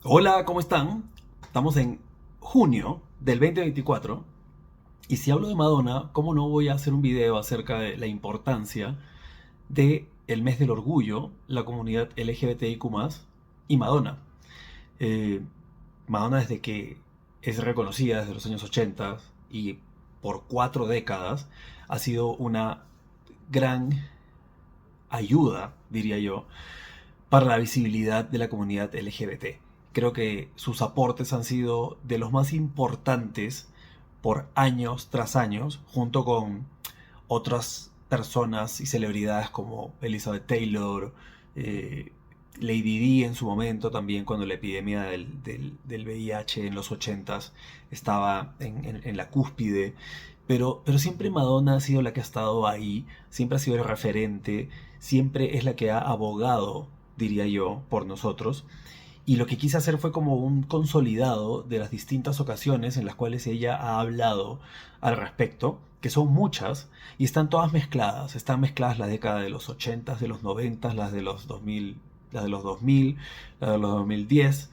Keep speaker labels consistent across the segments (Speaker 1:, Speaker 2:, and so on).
Speaker 1: Hola, ¿cómo están? Estamos en junio del 2024 y si hablo de Madonna, ¿cómo no voy a hacer un video acerca de la importancia de el mes del orgullo, la comunidad LGBTIQ+, y Madonna? Eh, Madonna desde que es reconocida desde los años 80 y por 4 décadas ha sido una gran ayuda, diría yo, para la visibilidad de la comunidad LGBT. Creo que sus aportes han sido de los más importantes por años tras años, junto con otras personas y celebridades como Elizabeth Taylor, eh, Lady Di en su momento también, cuando la epidemia del VIH en los 80s estaba en la cúspide. Pero siempre Madonna ha sido la que ha estado ahí, siempre ha sido el referente, siempre es la que ha abogado, diría yo, por nosotros. Y lo que quise hacer fue como un consolidado de las distintas ocasiones en las cuales ella ha hablado al respecto, que son muchas, y están todas mezcladas. Están mezcladas la década de los 80, de los 90, las de los 2000, las de los 2000, las de los 2010,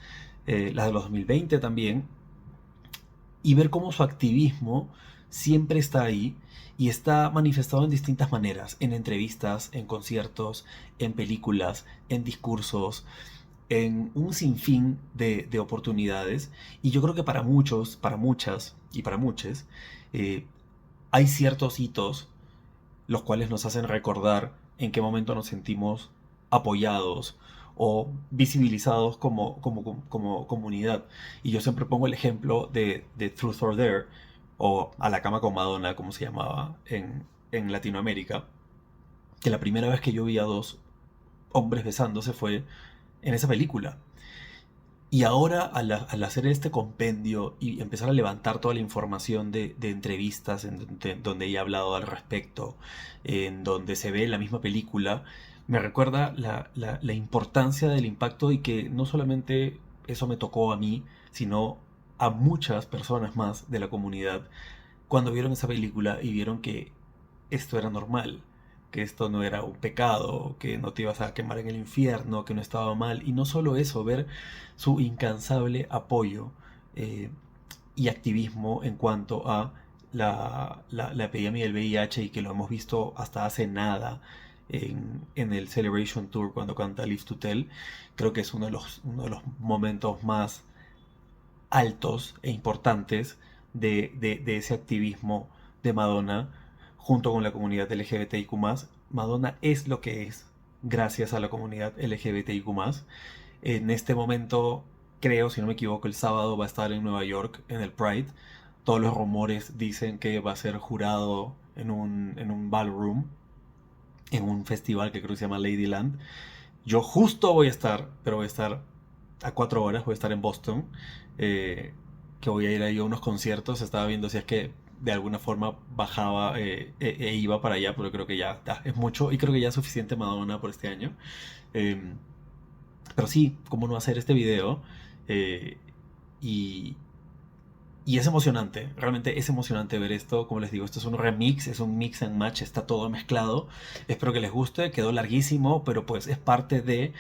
Speaker 1: las de los 2020 también, y ver cómo su activismo siempre está ahí y está manifestado en distintas maneras, en entrevistas, en conciertos, en películas, en discursos, en un sinfín de oportunidades. Y yo creo que para muchos, para muchas y para muchos, eh, hay ciertos hitos los cuales nos hacen recordar en qué momento nos sentimos apoyados o visibilizados como comunidad. Y yo siempre pongo el ejemplo de Truth or Dare, o A la cama con Madonna, como se llamaba en Latinoamérica, que la primera vez que yo vi a dos hombres besándose fue en esa película. Y ahora al hacer este compendio y empezar a levantar toda la información de entrevistas donde ella ha hablado al respecto, en donde se ve la misma película, me recuerda la importancia del impacto y que no solamente eso me tocó a mí, sino a muchas personas más de la comunidad cuando vieron esa película y vieron que esto era normal, que esto no era un pecado, que no te ibas a quemar en el infierno, que no estaba mal. Y no solo eso, ver su incansable apoyo eh, y activismo en cuanto a la epidemia del VIH, y que lo hemos visto hasta hace nada en el Celebration Tour cuando canta Live to Tell. Creo que es uno de los momentos más altos e importantes de ese activismo de Madonna junto con la comunidad LGBTIQ+. Madonna es lo que es gracias a la comunidad LGBTIQ+. En este momento, creo, si no me equivoco, el sábado va a estar en Nueva York en el Pride. Todos los rumores dicen que va a ser jurado en un ballroom, en un festival que creo que se llama Ladyland. Yo justo voy a estar, pero voy a estar a 4 horas, voy a estar en Boston, que voy a ir ahí a unos conciertos. Estaba viendo si es que de alguna forma bajaba e iba para allá, pero creo que ya es mucho y creo que ya es suficiente Madonna por este año. Eh, pero sí, cómo no hacer este video. Eh, y, y es emocionante, realmente es emocionante ver esto. Como les digo, esto es un remix, es un mix and match, está todo mezclado. Espero que les guste, quedó larguísimo, pero pues es parte de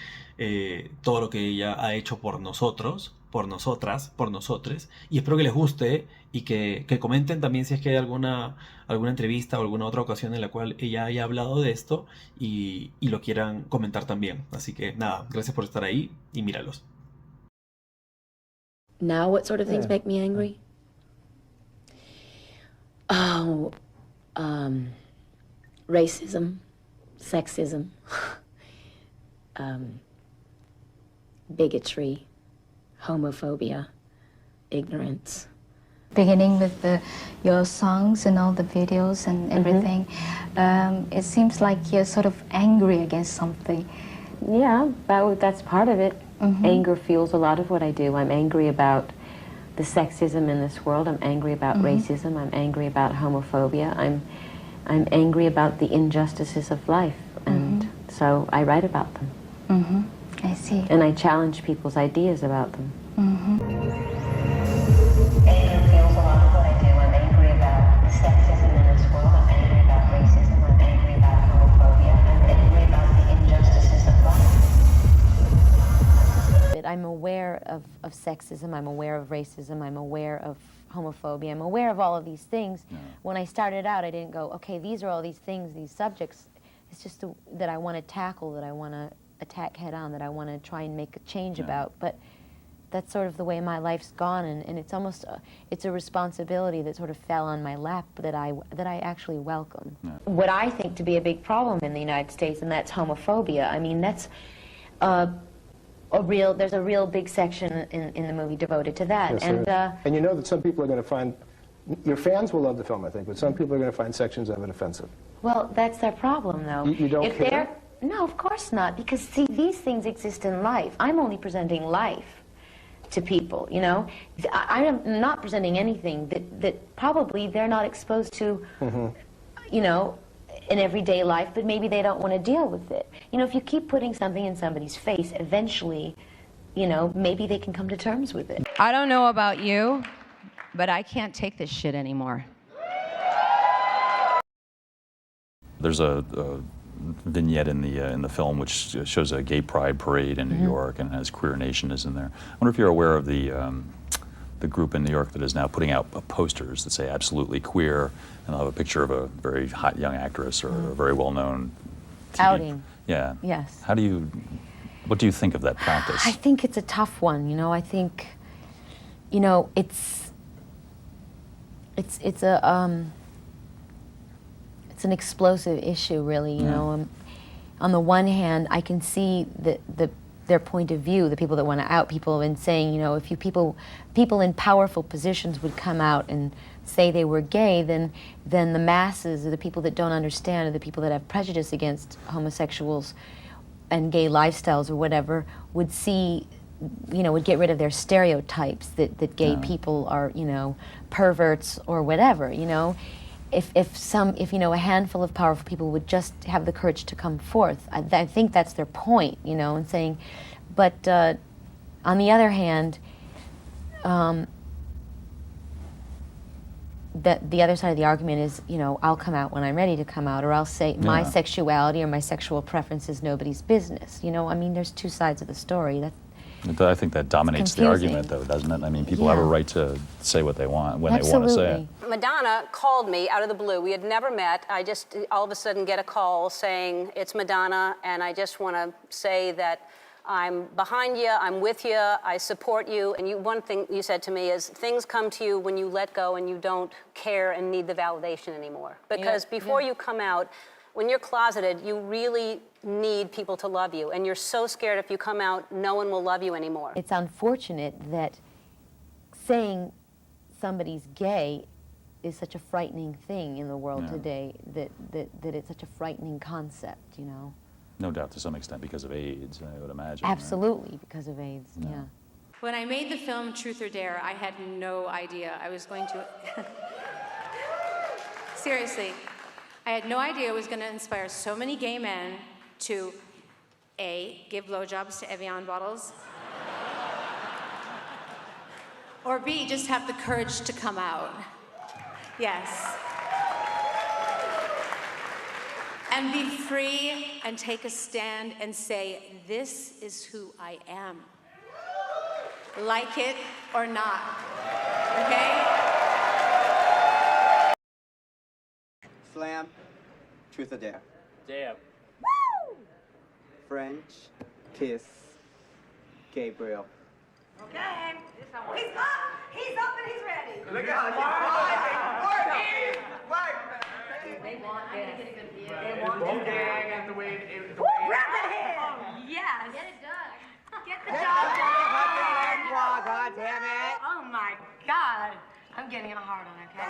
Speaker 1: todo lo que ella ha hecho por nosotros, por nosotras, por nosotres. Y espero que les guste y que comenten también si es que hay alguna entrevista o alguna otra ocasión en la cual ella haya hablado de esto y lo quieran comentar también. Así que nada, gracias por estar ahí y míralos.
Speaker 2: Now, what sort of things make me angry? Oh, racism, sexism, bigotry, homophobia, ignorance.
Speaker 3: Beginning with your songs and all the videos and everything, it seems like you're sort of angry against something.
Speaker 4: Yeah, that's part of it. Anger fuels a lot of what I do. I'm angry about the sexism in this world. I'm angry about racism. I'm angry about homophobia. I'm angry about the injustices of life, and so I write about them.
Speaker 3: I see.
Speaker 4: And I challenge people's ideas about them.
Speaker 5: Anger fuels a lot of what I do. I'm angry about the sexism in this world. I'm angry about racism. I'm angry about homophobia. I'm angry about the injustices of life.
Speaker 4: I'm aware of sexism, I'm aware of racism, I'm aware of homophobia, I'm aware of all of these things. Yeah. When I started out, I didn't go, okay, these are all these things, these subjects. It's just that I want to tackle, that I want to attack head on, that I want to try and make a change about. But that's sort of the way my life's gone, and it's almost it's a responsibility that sort of fell on my lap that I actually welcome. Yeah. What I think to be a big problem in the United States, and that's homophobia. I mean, that's there's a real big section in the movie devoted to that.
Speaker 6: Yes,
Speaker 4: and
Speaker 6: you know that some people are going to find, your fans will love the film, I think, but some people are going to find sections of it offensive.
Speaker 4: Well, that's their problem, though.
Speaker 6: You don't care?
Speaker 4: No, of course not, because, see, these things exist in life. I'm only presenting life to people, you know? I am not presenting anything that probably they're not exposed to, you know, in everyday life, but maybe they don't want to deal with it. You know, if you keep putting something in somebody's face, eventually, you know, maybe they can come to terms with it.
Speaker 7: I don't know about you, but I can't take this shit anymore.
Speaker 8: There's a vignette in the film which shows a gay pride parade in New York, and has Queer Nation is in there. I wonder if you're aware of the group in New York that is now putting out posters that say absolutely queer, and they'll have a picture of a very hot young actress or a very well-known TV.
Speaker 4: Outing.
Speaker 8: Yeah.
Speaker 4: Yes.
Speaker 8: What do you think of that practice?
Speaker 4: I think it's a tough one, you know. I think, you know, it's an explosive issue, really, you know. On the one hand, I can see their point of view, the people that want to out people, and saying, you know, if people in powerful positions would come out and say they were gay, then the masses, or the people that don't understand, or the people that have prejudice against homosexuals and gay lifestyles or whatever, would see, you know, would get rid of their stereotypes that gay people are, you know, perverts or whatever, you know. If you know, a handful of powerful people would just have the courage to come forth, I think that's their point, you know, and saying, but on the other hand, that the other side of the argument is, you know, I'll come out when I'm ready to come out, or I'll say my sexuality or my sexual preference is nobody's business, you know. I mean, there's two sides of the story.
Speaker 8: I think that dominates the argument, though, doesn't it? I mean, people have a right to say what they want when they want to say it.
Speaker 9: Madonna called me out of the blue. We had never met. I just all of a sudden get a call saying, it's Madonna, and I just want to say that I'm behind you, I'm with you, I support you. And one thing you said to me is, things come to you when you let go and you don't care and need the validation anymore. Because before you come out, when you're closeted, you really need people to love you, and you're so scared if you come out, no one will love you anymore.
Speaker 4: It's unfortunate that saying somebody's gay is such a frightening thing in the world today, that it's such a frightening concept, you know.
Speaker 8: No doubt, to some extent, because of AIDS, I would imagine.
Speaker 4: Absolutely, right? Because of AIDS, yeah.
Speaker 10: When I made the film Truth or Dare, I had no idea I was going to... Seriously. I had no idea it was going to inspire so many gay men to, A, give blowjobs to Evian bottles, or B, just have the courage to come out. Yes. And be free and take a stand and say, this is who I am. Like it or not, okay?
Speaker 11: Slam, Truth or Dare.
Speaker 12: Dare.
Speaker 11: Woo! French, kiss, Gabriel.
Speaker 13: Okay. He's up and he's ready.
Speaker 11: Look out.
Speaker 13: They want this. They want this.
Speaker 12: Gang and the way
Speaker 13: Grab the hand. Yes. Get it done. Get the job done.
Speaker 11: God damn it.
Speaker 13: Oh my God. I'm getting a hard on, okay?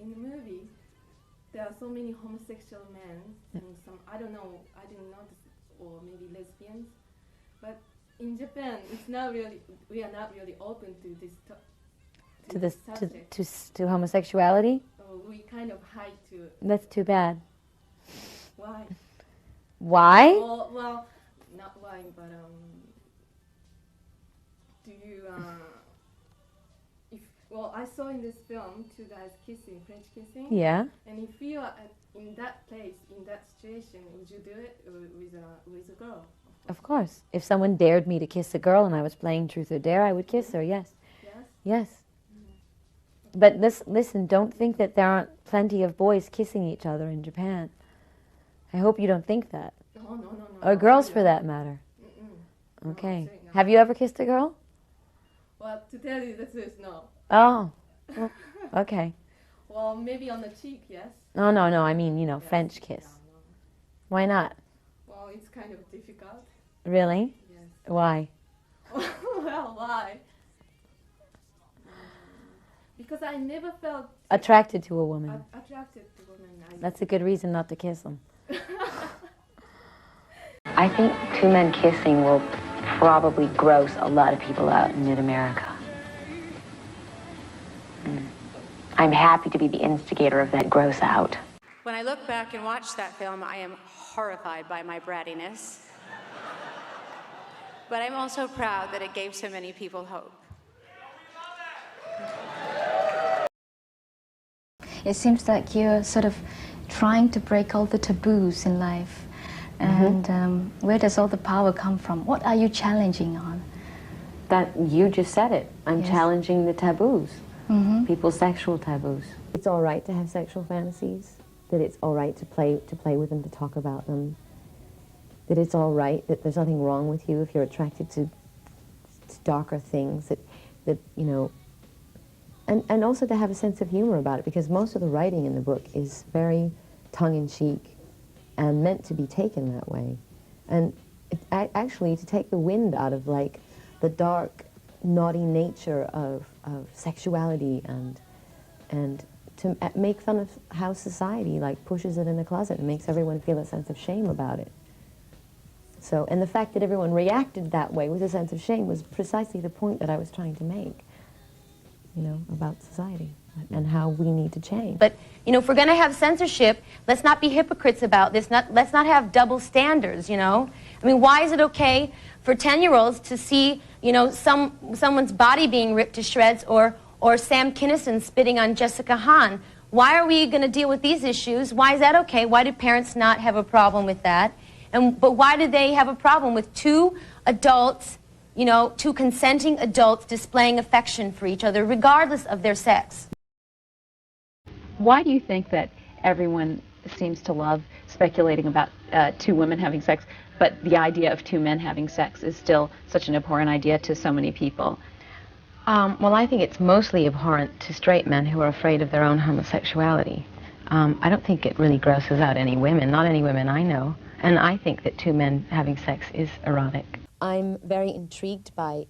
Speaker 14: In the movie, there are so many homosexual men and some, I didn't notice, or maybe lesbians. But in Japan, we are not really open to this subject.
Speaker 4: To homosexuality?
Speaker 14: We kind of hide to it.
Speaker 4: That's too bad.
Speaker 14: Why?
Speaker 4: Why?
Speaker 14: Well, not why, but do you Well, I saw in this film two guys kissing, French kissing.
Speaker 4: Yeah.
Speaker 14: And if you are in that place, in that situation, would you do it with a girl?
Speaker 4: Of course. If someone dared me to kiss a girl and I was playing Truth or Dare, I would kiss her, yes.
Speaker 14: Yes?
Speaker 4: Yes. But listen, don't think that there aren't plenty of boys kissing each other in Japan. I hope you don't think that.
Speaker 14: No.
Speaker 4: Or girls, for that matter. Okay. Have you ever kissed a girl?
Speaker 14: Well, to tell you the truth, no.
Speaker 4: Oh. Well, okay.
Speaker 14: Well, maybe on the cheek, yes.
Speaker 4: No. I mean, you know, French kiss. Why not?
Speaker 14: Well, it's kind of difficult.
Speaker 4: Really?
Speaker 14: Yes.
Speaker 4: Why?
Speaker 14: Well, why? Because I never felt
Speaker 4: Attracted to a woman.
Speaker 14: attracted to women.
Speaker 4: That's a good reason not to kiss them.
Speaker 2: I think two men kissing will probably gross a lot of people out in mid-America. I'm happy to be the instigator of that gross out.
Speaker 10: When I look back and watch that film, I am horrified by my brattiness. But I'm also proud that it gave so many people hope.
Speaker 3: It seems like you're sort of trying to break all the taboos in life. And where does all the power come from? What are you challenging on?
Speaker 4: That you just said it. I'm challenging the taboos. People's sexual taboos. It's all right to have sexual fantasies. That it's all right to play with them, to talk about them. That it's all right, that there's nothing wrong with you if you're attracted to darker things. That you know. And also to have a sense of humor about it, because most of the writing in the book is very tongue-in-cheek and meant to be taken that way. And actually to take the wind out of like the dark, naughty nature of sexuality and to make fun of how society like pushes it in a closet and makes everyone feel a sense of shame about it. So, and the fact that everyone reacted that way with a sense of shame was precisely the point that I was trying to make, you know, about society and how we need to change.
Speaker 12: But, you know, if we're going to have censorship, let's not be hypocrites about this. Let's not have double standards, you know? I mean, why is it okay for 10-year-olds to see, you know, someone's body being ripped to shreds or Sam Kinison spitting on Jessica Hahn? Why are we going to deal with these issues? Why is that okay? Why do parents not have a problem with that? But why do they have a problem with two adults, you know, two consenting adults displaying affection for each other, regardless of their sex?
Speaker 15: Why do you think that everyone seems to love speculating about two women having sex, but the idea of two men having sex is still such an abhorrent idea to so many people?
Speaker 2: Well, I think it's mostly abhorrent to straight men who are afraid of their own homosexuality. I don't think it really grosses out any women, not any women I know. And I think that two men having sex is erotic.
Speaker 4: I'm very intrigued by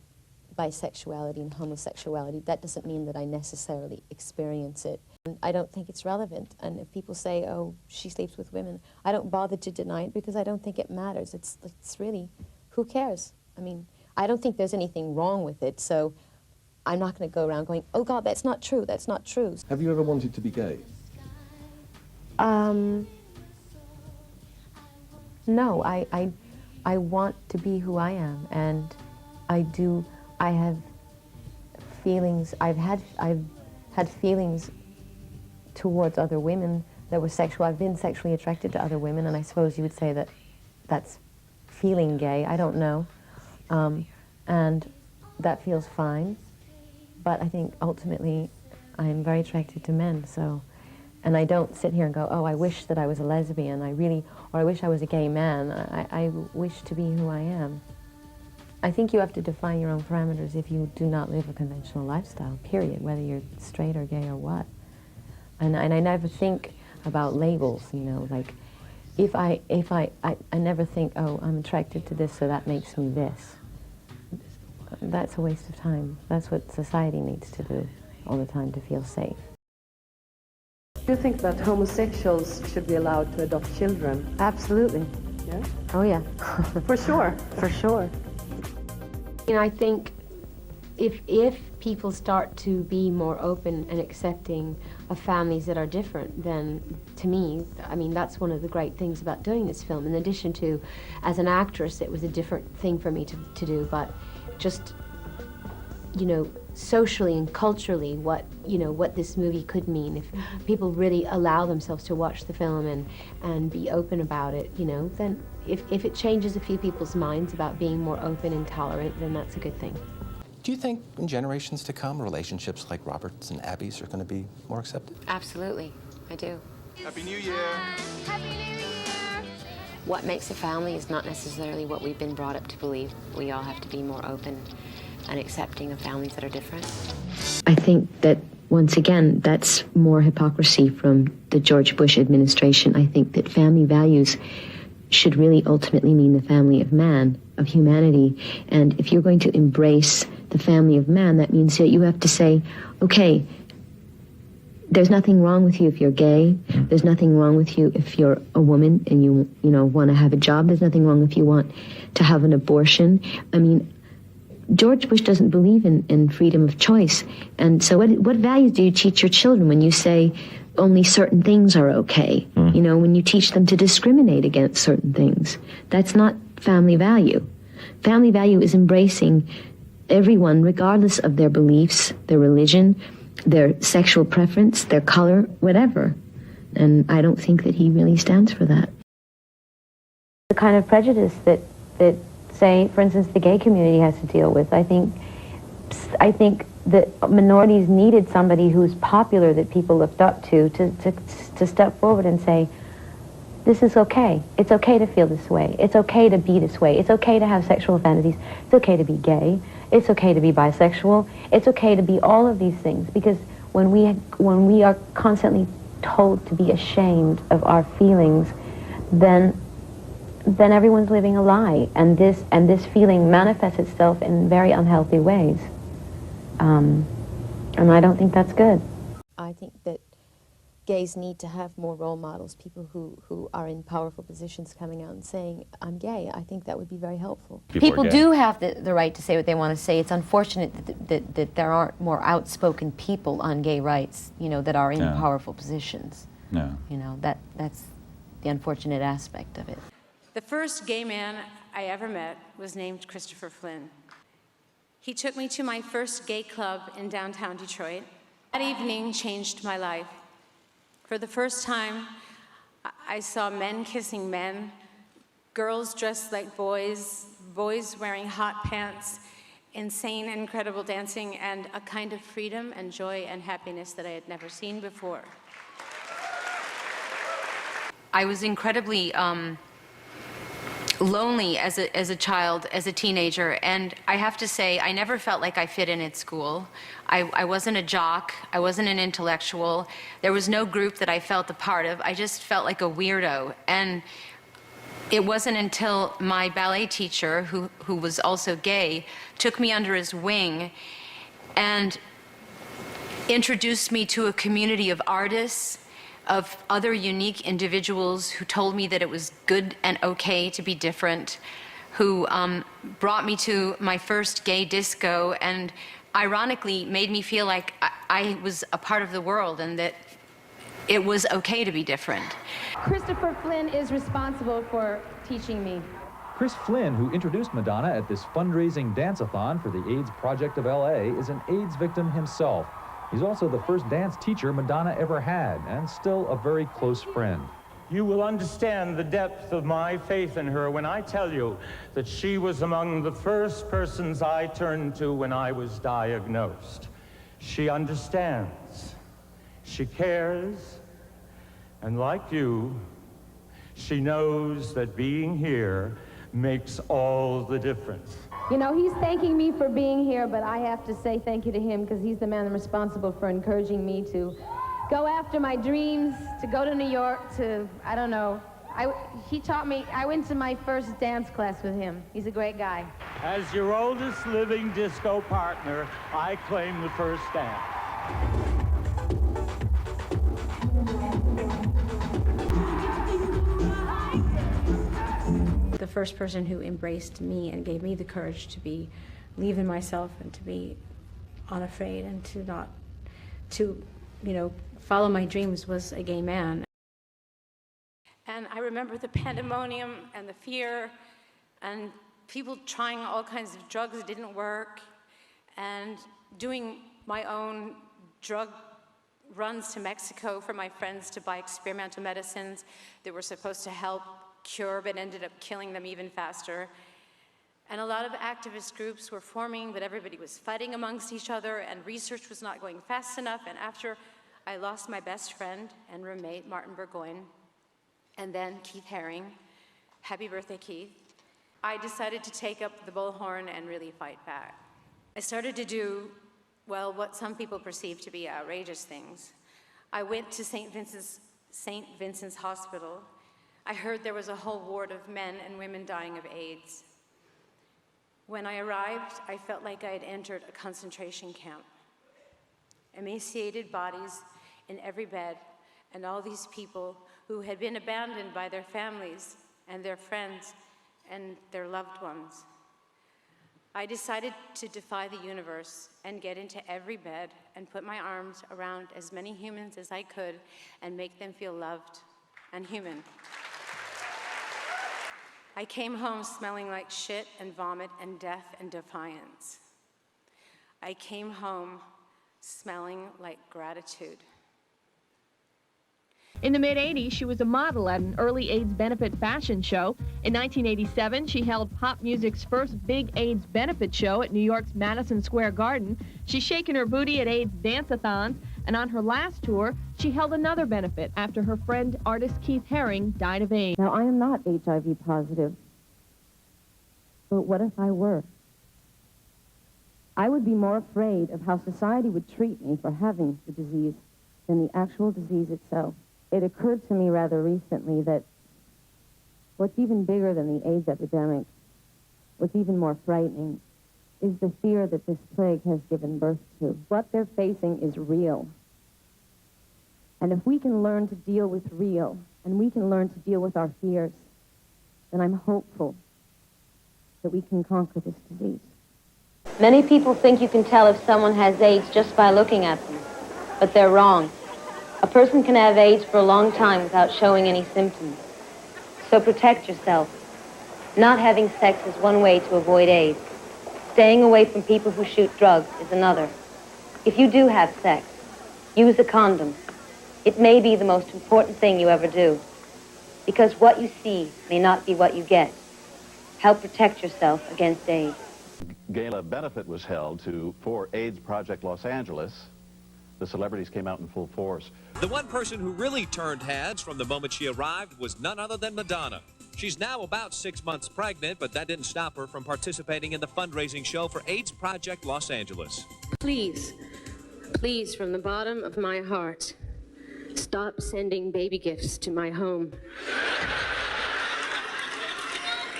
Speaker 4: bisexuality and homosexuality. That doesn't mean that I necessarily experience it. And I don't think it's relevant. And if people say, oh, she sleeps with women, I don't bother to deny it because I don't think it matters. It's really, who cares? I mean, I don't think there's anything wrong with it, so I'm not going to go around going, oh God, that's not true, that's not true.
Speaker 16: Have you ever wanted to be gay?
Speaker 4: No, I want to be who I am, and I have feelings, I've had feelings towards other women that were sexual. I've been sexually attracted to other women, and I suppose you would say that that's feeling gay, I don't know. And that feels fine, but I think ultimately I'm very attracted to men, so. And I don't sit here and go, oh, I wish that I was a lesbian, or I wish I was a gay man. I wish to be who I am. I think you have to define your own parameters if you do not live a conventional lifestyle, period, whether you're straight or gay or what. And I never think about labels, you know, like, I never think, oh, I'm attracted to this, so that makes me this. That's a waste of time. That's what society needs to do all the time to feel safe.
Speaker 17: Do you think that homosexuals should be allowed to adopt children?
Speaker 4: Absolutely.
Speaker 17: Yeah?
Speaker 4: Oh, yeah.
Speaker 17: For sure.
Speaker 4: For sure.
Speaker 2: You know, I think if people start to be more open and accepting of families that are different, then to me, I mean, that's one of the great things about doing this film. In addition to, as an actress, it was a different thing for me to do, but just, you know, socially and culturally what, you know, what this movie could mean. If people really allow themselves to watch the film and be open about it, you know, then if it changes a few people's minds about being more open and tolerant, then that's a good thing.
Speaker 16: Do you think in generations to come, relationships like Robert's and Abby's are going to be more accepted?
Speaker 4: Absolutely, I do.
Speaker 11: Happy New Year.
Speaker 4: What makes a family is not necessarily what we've been brought up to believe. We all have to be more open and accepting of families that are different.
Speaker 18: I think that, once again, that's more hypocrisy from the George Bush administration. I think that family values should really ultimately mean the family of man, of humanity. And if you're going to embrace the family of man, that means that you have to say, okay, there's nothing wrong with you if you're gay. There's nothing wrong with you if you're a woman and you want to have a job. There's nothing wrong if you want to have an abortion. I mean, George Bush doesn't believe in freedom of choice. And so what values do you teach your children when you say only certain things are okay? You know, when you teach them to discriminate against certain things. That's not family value. Family value is embracing everyone regardless of their beliefs, their religion, their sexual preference, their color, whatever. And I don't think that he really stands for that.
Speaker 12: The kind of prejudice that say, for instance, the gay community has to deal with. I think that minorities needed somebody who's popular that people looked up to step forward and say, this is okay. It's okay to feel this way. It's okay to be this way. It's okay to have sexual fantasies. It's okay to be gay. It's okay to be bisexual. It's okay to be all of these things, because when we are constantly told to be ashamed of our feelings, then everyone's living a lie, and this feeling manifests itself in very unhealthy ways, and I don't think that's good.
Speaker 2: I think that gays need to have more role models, people who are in powerful positions coming out and saying, I'm gay. I think that would be very helpful.
Speaker 12: People do have the right to say what they want to say. It's unfortunate that there aren't more outspoken people on gay rights, you know, that are in powerful positions.
Speaker 8: Yeah.
Speaker 12: You know, that's the unfortunate aspect of it.
Speaker 10: The first gay man I ever met was named Christopher Flynn. He took me to my first gay club in downtown Detroit. That evening changed my life. For the first time, I saw men kissing men, girls dressed like boys, boys wearing hot pants, insane and incredible dancing, and a kind of freedom and joy and happiness that I had never seen before.
Speaker 7: I was incredibly lonely as a child, as a teenager, and I have to say I never felt like I fit in at school. I wasn't a jock, I wasn't an intellectual, there was no group that I felt a part of. I just felt like a weirdo, and it wasn't until my ballet teacher, who was also gay, took me under his wing and introduced me to a community of artists, of other unique individuals who told me that it was good and okay to be different, who brought me to my first gay disco and ironically made me feel like I was a part of the world and that it was okay to be different.
Speaker 2: Christopher Flynn is responsible for teaching me.
Speaker 19: Chris Flynn, who introduced Madonna at this fundraising dance-a-thon for the AIDS Project of LA, is an AIDS victim himself. He's also the first dance teacher Madonna ever had, and still a very close friend.
Speaker 20: You will understand the depth of my faith in her when I tell you that she was among the first persons I turned to when I was diagnosed. She understands, she cares, and like you, she knows that being here makes all the difference.
Speaker 2: You know, he's thanking me for being here, but I have to say thank you to him because he's the man responsible for encouraging me to go after my dreams, to go to New York, to, I don't know. He taught me, I went to my first dance class with him. He's a great guy.
Speaker 20: As your oldest living disco partner, I claim the first dance.
Speaker 10: The first person who embraced me and gave me the courage to believe in myself and to be unafraid and to follow my dreams was a gay man. And I remember the pandemonium and the fear and people trying all kinds of drugs that didn't work. And doing my own drug runs to Mexico for my friends to buy experimental medicines that were supposed to help cure, but ended up killing them even faster. And a lot of activist groups were forming, but everybody was fighting amongst each other, and research was not going fast enough. And after I lost my best friend and roommate, Martin Burgoyne, and then Keith Haring, happy birthday, Keith, I decided to take up the bullhorn and really fight back. I started to do, well, what some people perceive to be outrageous things. I went to St. Vincent's Hospital. I heard there was a whole ward of men and women dying of AIDS. When I arrived, I felt like I had entered a concentration camp. Emaciated bodies in every bed, and all these people who had been abandoned by their families and their friends and their loved ones. I decided to defy the universe and get into every bed and put my arms around as many humans as I could and make them feel loved and human. I came home smelling like shit and vomit and death and defiance. I came home smelling like gratitude.
Speaker 21: In the mid-'80s, she was a model at an early AIDS benefit fashion show. In 1987, she held pop music's first big AIDS benefit show at New York's Madison Square Garden. She's shaken her booty at AIDS dance-a-thons, and on her last tour, she held another benefit after her friend, artist Keith Haring, died of AIDS.
Speaker 22: Now, I am not HIV positive, but what if I were? I would be more afraid of how society would treat me for having the disease than the actual disease itself. It occurred to me rather recently that what's even bigger than the AIDS epidemic, what's even more frightening, is the fear that this plague has given birth to. What they're facing is real. And if we can learn to deal with real, and we can learn to deal with our fears, then I'm hopeful that we can conquer this disease.
Speaker 12: Many people think you can tell if someone has AIDS just by looking at them, but they're wrong. A person can have AIDS for a long time without showing any symptoms. So protect yourself. Not having sex is one way to avoid AIDS. Staying away from people who shoot drugs is another. If you do have sex, use a condom. It may be the most important thing you ever do, because what you see may not be what you get. Help protect yourself against AIDS.
Speaker 23: Gala benefit was held for AIDS Project Los Angeles. The celebrities came out in full force.
Speaker 24: The one person who really turned heads from the moment she arrived was none other than Madonna. She's now about 6 months pregnant, but that didn't stop her from participating in the fundraising show for AIDS Project Los Angeles.
Speaker 10: Please, please, from the bottom of my heart, stop sending baby gifts to my home.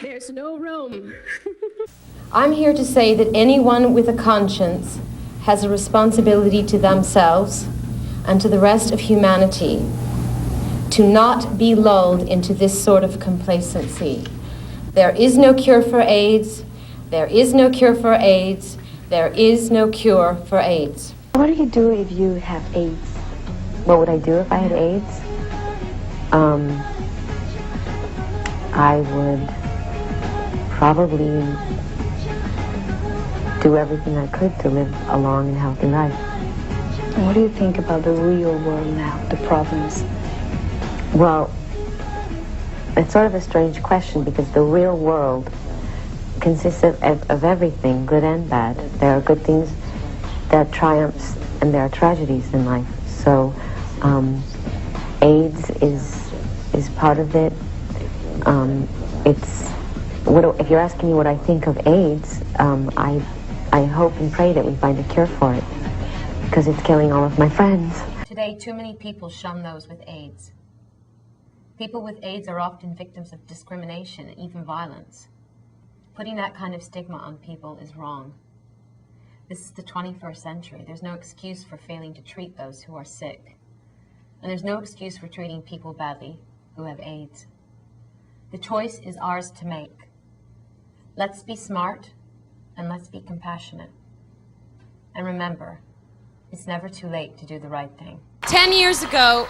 Speaker 10: There's no room.
Speaker 2: I'm here to say that anyone with a conscience has a responsibility to themselves and to the rest of humanity to not be lulled into this sort of complacency. There is no cure for AIDS. There is no cure for AIDS. There is no cure for AIDS.
Speaker 18: What do you do if you have AIDS? What would I do if I had AIDS? I would probably do everything I could to live a long and healthy life.
Speaker 3: What do you think about the real world now, the problems?
Speaker 18: Well, it's sort of a strange question because the real world consists of everything, good and bad. There are good things that triumphs and there are tragedies in life. So AIDS is part of it. If you're asking me what I think of AIDS, I hope and pray that we find a cure for it because it's killing all of my friends.
Speaker 2: Today, too many people shun those with AIDS. People with AIDS are often victims of discrimination and even violence. Putting that kind of stigma on people is wrong. This is the 21st century. There's no excuse for failing to treat those who are sick. And there's no excuse for treating people badly who have AIDS. The choice is ours to make. Let's be smart and let's be compassionate. And remember, it's never too late to do the right thing.
Speaker 10: 10 years ago,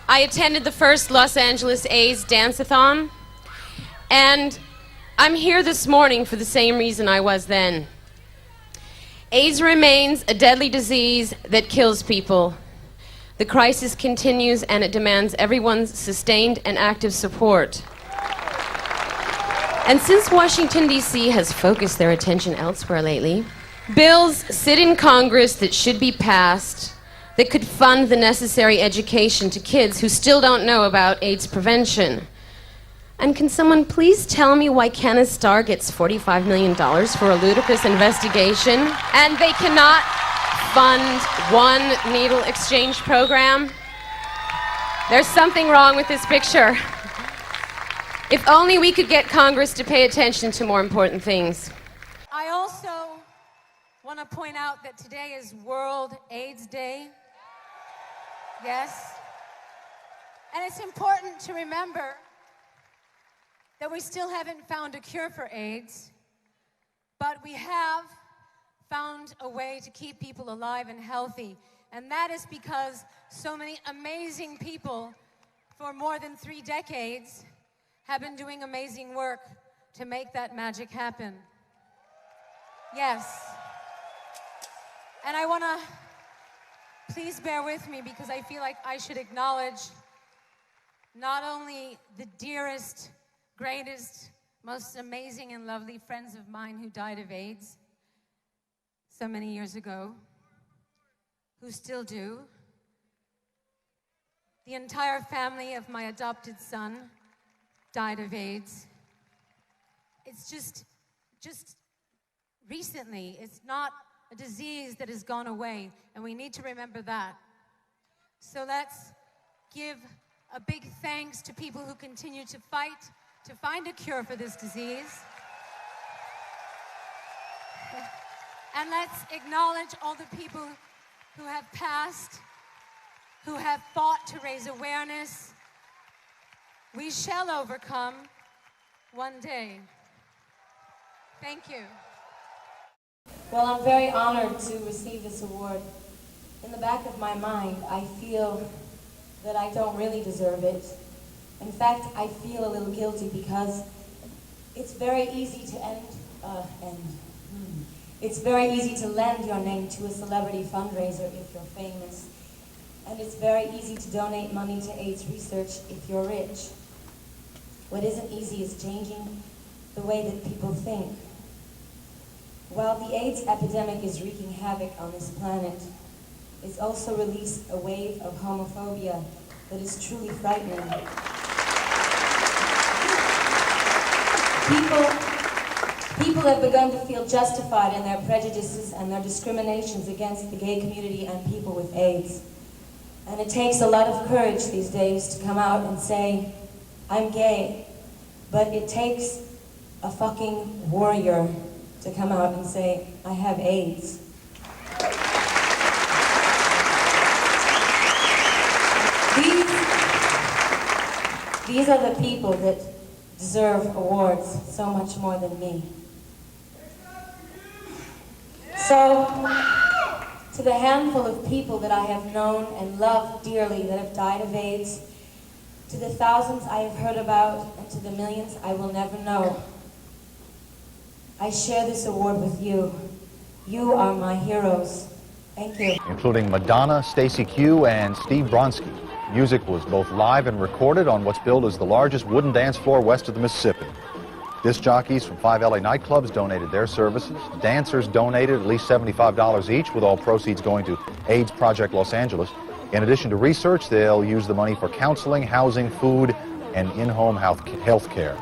Speaker 10: I attended the first Los Angeles AIDS Dance-a-thon, and I'm here this morning for the same reason I was then.
Speaker 1: AIDS remains a deadly disease that kills people. The crisis continues and it demands everyone's sustained and active support. And since Washington, D.C. has focused their attention elsewhere lately, bills sit in Congress that should be passed that could fund the necessary education to kids who still don't know about AIDS prevention. And can someone please tell me why Kenneth Starr gets $45 million for a ludicrous investigation and they cannot fund one needle exchange program? There's something wrong with this picture. If only we could get Congress to pay attention to more important things.
Speaker 5: I also want to point out that today is World AIDS Day. Yes. And it's important to remember that we still haven't found a cure for AIDS, but we have found a way to keep people alive and healthy. And that is because so many amazing people for more than 3 decades have been doing amazing work to make that magic happen. Yes. And I want to, please bear with me because I feel like I should acknowledge not only the dearest, greatest, most amazing and lovely friends of mine who died of AIDS so many years ago, who still do, the entire family of my adopted son died of AIDS. It's just recently, it's not a disease that has gone away, and we need to remember that. So let's give a big thanks to people who continue to fight to find a cure for this disease. And let's acknowledge all the people who have passed, who have fought to raise awareness. We shall overcome one day. Thank you.
Speaker 6: Well, I'm very honored to receive this award. In the back of my mind, I feel that I don't really deserve it. In fact, I feel a little guilty because it's very easy to It's very easy to lend your name to a celebrity fundraiser if you're famous. And it's very easy to donate money to AIDS research if you're rich. What isn't easy is changing the way that people think. While the AIDS epidemic is wreaking havoc on this planet, it's also released a wave of homophobia that is truly frightening. People have begun to feel justified in their prejudices and their discriminations against the gay community and people with AIDS. And it takes a lot of courage these days to come out and say, I'm gay, but it takes a fucking warrior to come out and say, I have AIDS. These are the people that deserve awards so much more than me. So, to the handful of people that I have known and loved dearly that have died of AIDS, to the thousands I have heard about, and to the millions I will never know, I share this award with you. You are my heroes. Thank you.
Speaker 23: Including Madonna, Stacey Q, and Steve Bronski. Music was both live and recorded on what's billed as the largest wooden dance floor west of the Mississippi. Disc jockeys from 5 LA nightclubs donated their services. Dancers donated at least $75 each, with all proceeds going to AIDS Project Los Angeles. In addition to research, they'll use the money for counseling, housing, food, and in-home health care.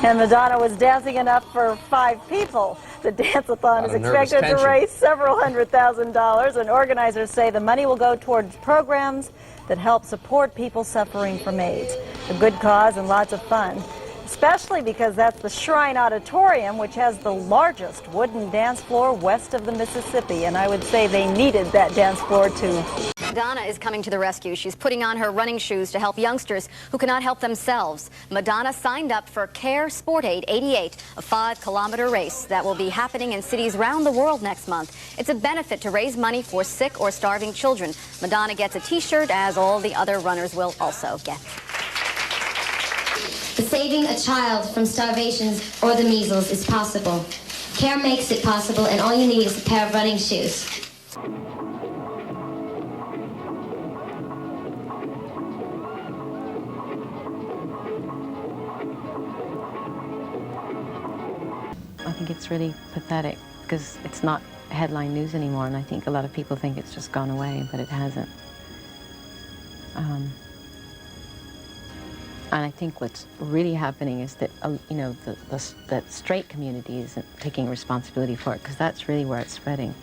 Speaker 9: And Madonna was dancing enough for 5 people. The dance-a-thon is expected to raise several $100,000, and organizers say the money will go towards programs that help support people suffering from AIDS. A good cause and lots of fun, especially because that's the Shrine Auditorium, which has the largest wooden dance floor west of the Mississippi, and I would say they needed that dance floor too.
Speaker 25: Madonna is coming to the rescue. She's putting on her running shoes to help youngsters who cannot help themselves. Madonna signed up for Care Sport Aid 88, a 5-kilometer race that will be happening in cities around the world next month. It's a benefit to raise money for sick or starving children. Madonna gets a T-shirt, as all the other runners will also get.
Speaker 13: Saving a child from starvation or the measles is possible. Care makes it possible, and all you need is a pair of running shoes.
Speaker 4: I think it's really pathetic because it's not headline news anymore, and I think a lot of people think it's just gone away, but it hasn't. And I think what's really happening is that, you know, that straight community isn't taking responsibility for it, because that's really where it's spreading.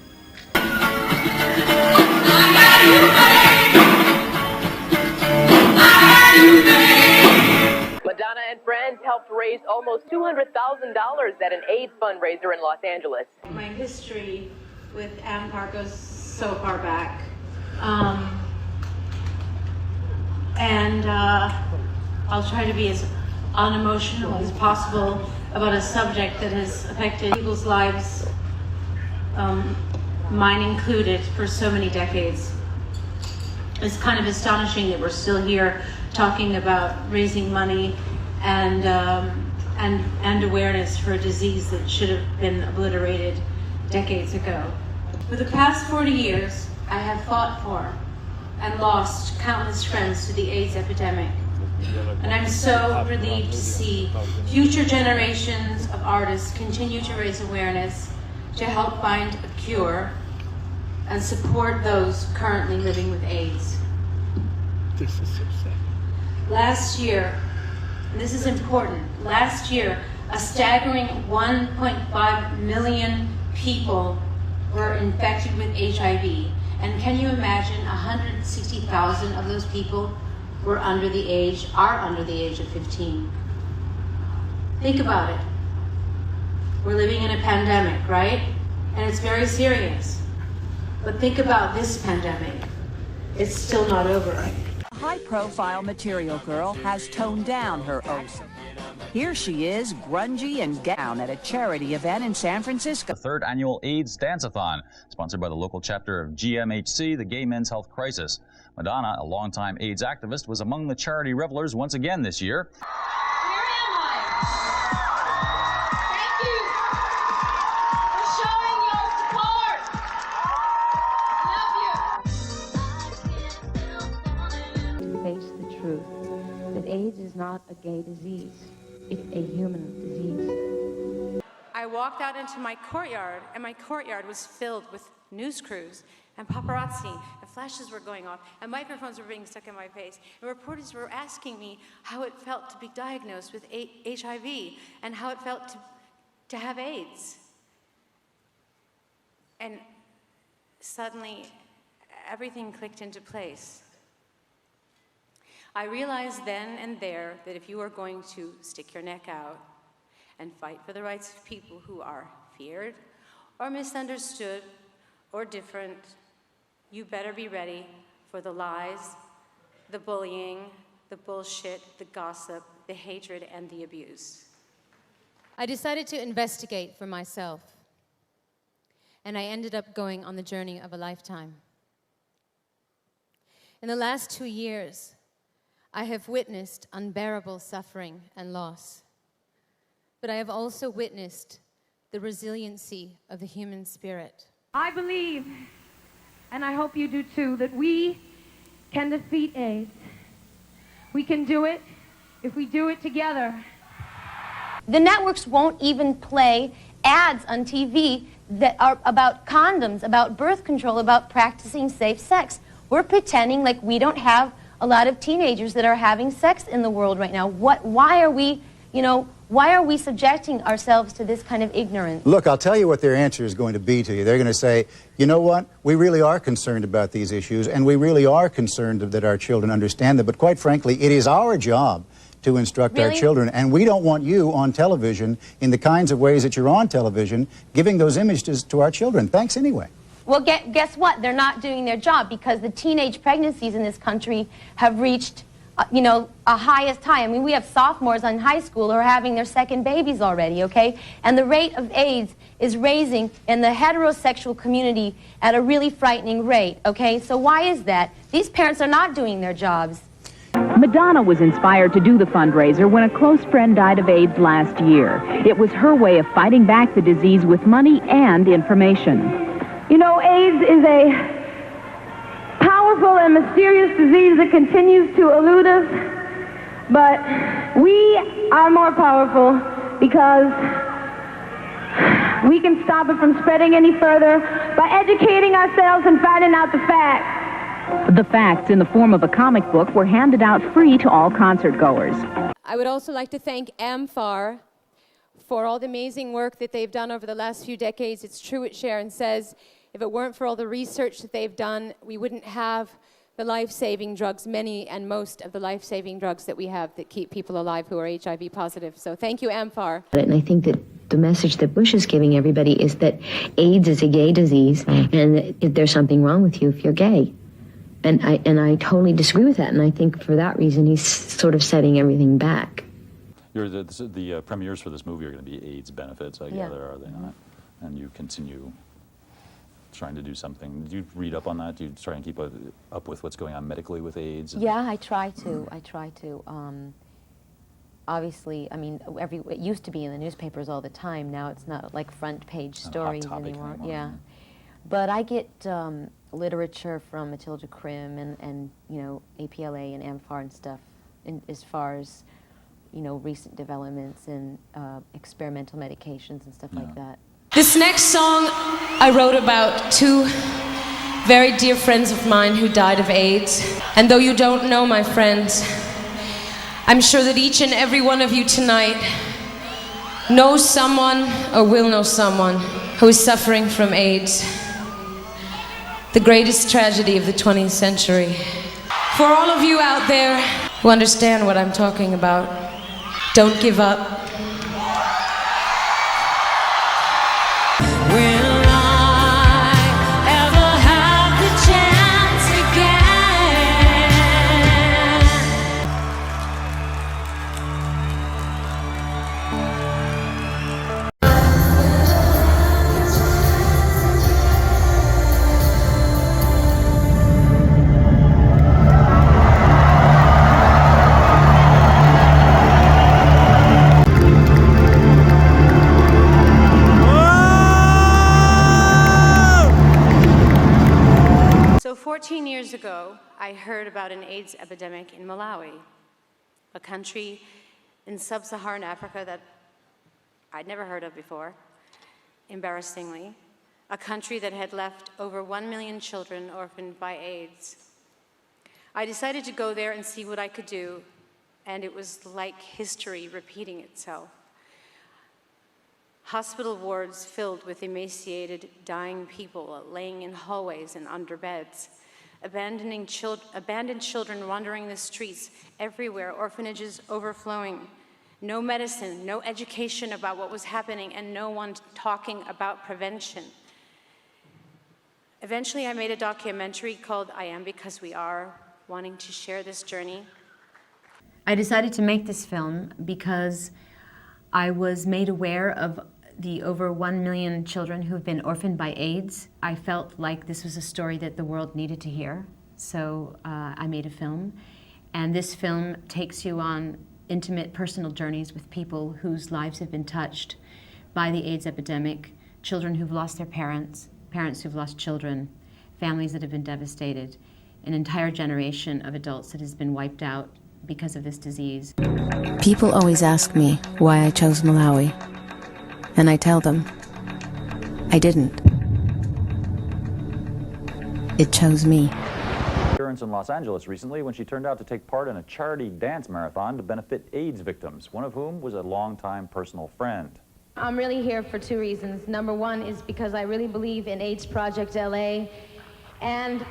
Speaker 14: Madonna and friends helped raise almost $200,000 at an AIDS fundraiser in Los Angeles.
Speaker 10: My history with AMPAR goes so far back. I'll try to be as unemotional as possible about a subject that has affected people's lives, mine included, for so many decades. It's kind of astonishing that we're still here talking about raising money and awareness for a disease that should have been obliterated decades ago. For the past 40 years, I have fought for and lost countless friends to the AIDS epidemic. And I'm so relieved to see future generations of artists continue to raise awareness to help find a cure and support those currently living with AIDS.
Speaker 15: This is so sad.
Speaker 10: Last year, and this is important, last year, a staggering 1.5 million people were infected with HIV. And can you imagine 160,000 of those people are under the age of 15. Think about it. We're living in a pandemic, right? And it's very serious. But think about this pandemic. It's still not over.
Speaker 16: A high-profile material girl has toned down her oath. Here she is, grungy and gown at a charity event in San Francisco.
Speaker 8: The third annual AIDS Dance-a-thon, sponsored by the local chapter of GMHC, the Gay Men's Health Crisis. Madonna, a longtime AIDS activist, was among the charity revelers once again this year.
Speaker 10: Where am I? Thank you for showing your support. I love you.
Speaker 22: To face the truth that AIDS is not a gay disease. It's a human disease.
Speaker 10: I walked out into my courtyard, and my courtyard was filled with news crews and paparazzi, and flashes were going off, and microphones were being stuck in my face, and reporters were asking me how it felt to be diagnosed with HIV, and how it felt to have AIDS. And suddenly, everything clicked into place. I realized then and there that if you are going to stick your neck out and fight for the rights of people who are feared or misunderstood or different, you better be ready for the lies, the bullying, the bullshit, the gossip, the hatred, and the abuse.
Speaker 17: I decided to investigate for myself, and I ended up going on the journey of a lifetime. In the last 2 years, I have witnessed unbearable suffering and loss, but I have also witnessed the resiliency of the human spirit.
Speaker 21: I believe, and I hope you do too, that we can defeat AIDS. We can do it if we do it together.
Speaker 12: The networks won't even play ads on TV that are about condoms, about birth control, about practicing safe sex. We're pretending like we don't have a lot of teenagers that are having sex in the world right now. Why are we, why are we subjecting ourselves to this kind of ignorance?
Speaker 26: Look, I'll tell you what their answer is going to be to you. They're going to say, you know what, we really are concerned about these issues, and we really are concerned that our children understand them, but quite frankly, it is our job to instruct our children, and we don't want you on television in the kinds of ways that you're on television, giving those images to our children. Thanks anyway.
Speaker 12: Well, guess what? They're not doing their job, because the teenage pregnancies in this country have reached, a highest high. I mean, we have sophomores in high school who are having their second babies already, okay? And the rate of AIDS is raising in the heterosexual community at a really frightening rate, okay? So why is that? These parents are not doing their jobs.
Speaker 16: Madonna was inspired to do the fundraiser when a close friend died of AIDS last year. It was her way of fighting back the disease with money and information.
Speaker 3: You know, AIDS is a powerful and mysterious disease that continues to elude us, but we are more powerful because we can stop it from spreading any further by educating ourselves and finding out the facts.
Speaker 16: The facts, in the form of a comic book, were handed out free to all concert goers.
Speaker 17: I would also like to thank AMFAR for all the amazing work that they've done over the last few decades. It's true what Sharon says. If it weren't for all the research that they've done, we wouldn't have the life-saving drugs, many and most of the life-saving drugs that we have that keep people alive who are HIV positive. So thank you, AMFAR.
Speaker 18: And I think that the message that Bush is giving everybody is that AIDS is a gay disease, and that there's something wrong with you if you're gay. And I totally disagree with that, and I think for that reason he's sort of setting everything back.
Speaker 8: The premieres for this movie are going to be AIDS benefits, I gather, are they not? And you continue trying to do something. Did you read up on that? Do you try and keep up with what's going on medically with AIDS?
Speaker 4: Yeah, I try to. Obviously, I mean, it used to be in the newspapers all the time. Now it's not like front page stories anymore. Yeah, but I get literature from Matilda Krim and you know, APLA and AMFAR and stuff, as far as, you know, recent developments in experimental medications and stuff like that.
Speaker 1: This next song I wrote about two very dear friends of mine who died of AIDS. And though you don't know my friends, I'm sure that each and every one of you tonight knows someone or will know someone who is suffering from AIDS. The greatest tragedy of the 20th century. For all of you out there who understand what I'm talking about, don't give up.
Speaker 10: So 14 years ago, I heard about an AIDS epidemic in Malawi, a country in sub-Saharan Africa that I'd never heard of before, embarrassingly, a country that had left over 1 million children orphaned by AIDS. I decided to go there and see what I could do, and it was like history repeating itself. Hospital wards filled with emaciated, dying people laying in hallways and under beds, abandoned children wandering the streets everywhere, orphanages overflowing, no medicine, no education about what was happening, and no one talking about prevention. Eventually, I made a documentary called I Am Because We Are, wanting to share this journey.
Speaker 12: I decided to make this film because I was made aware of the over 1 million children who've been orphaned by AIDS. I felt like this was a story that the world needed to hear, so I made a film. And this film takes you on intimate personal journeys with people whose lives have been touched by the AIDS epidemic, children who've lost their parents, parents who've lost children, families that have been devastated, an entire generation of adults that has been wiped out because of this disease.
Speaker 7: People always ask me why I chose Malawi, and I tell them, I didn't. It chose me.
Speaker 8: Appearance in Los Angeles recently when she turned out to take part in a charity dance marathon to benefit AIDS victims, one of whom was a longtime personal friend.
Speaker 17: I'm really here for two reasons. Number one is because I really believe in AIDS Project LA and